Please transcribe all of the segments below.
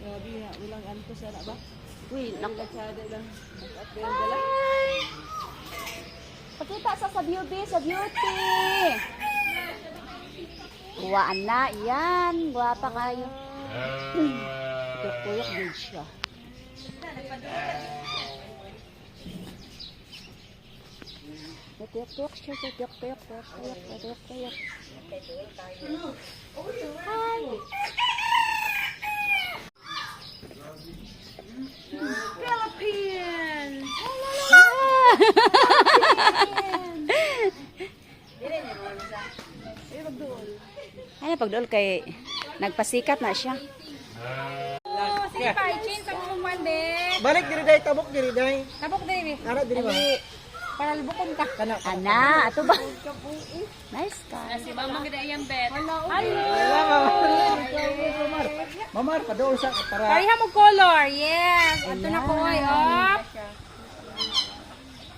Grabe nga, walang ano ko sana ba? Uy, Latsada lang. Ay! Pakita sa beauty, sa beauty. Buwaan na, yan. Guwapa kayo. Tuyok-tuyok din siya. Tuyok-tuyok siya, tuyok-tuyok, tuyok-tuyok, tuyok-tuyok. Hi! Philippines! Ano pagdool kay nagpasikat na siya. Sige pa, i-change sa mga mande. Balik diri day tabok diri day. Tabok din eh. Ara diri ba? Para lubukon ka. Kana. Ana, ato ba? Nice ka. Si Mama gida iyang bet. Hello. Mamar padol sa para. Pariha mo color. Yes. Ato na ko oy. Op.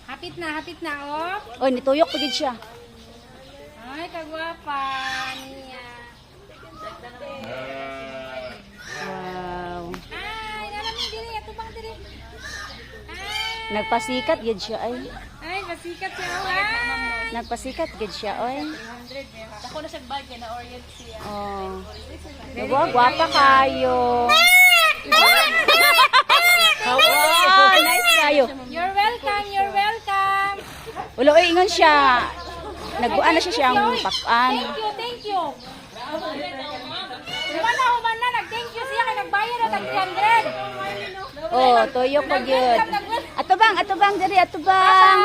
Hapit na op. Oy, nituyok pagid siya. Ay, kagwapa niya. Wow. Ay, nalamig diri. Ato bang diri? Ay, Nagpasikat gid siya ay. ay, masikat siya. Ay. Nagpasikat gid siya oy. Ako na sa bag na orient siya. Oh. Diba, gwapa kayo. Wow, nice kayo. You're welcome, you're welcome. Ulo, ingon siya. Nagbuan na siya siyang pakan. Thank you. Human na, nag-thank you siya kay nagbayad na tag 300. Oh, toyo pa gyud. Ato bang, diri, ato bang.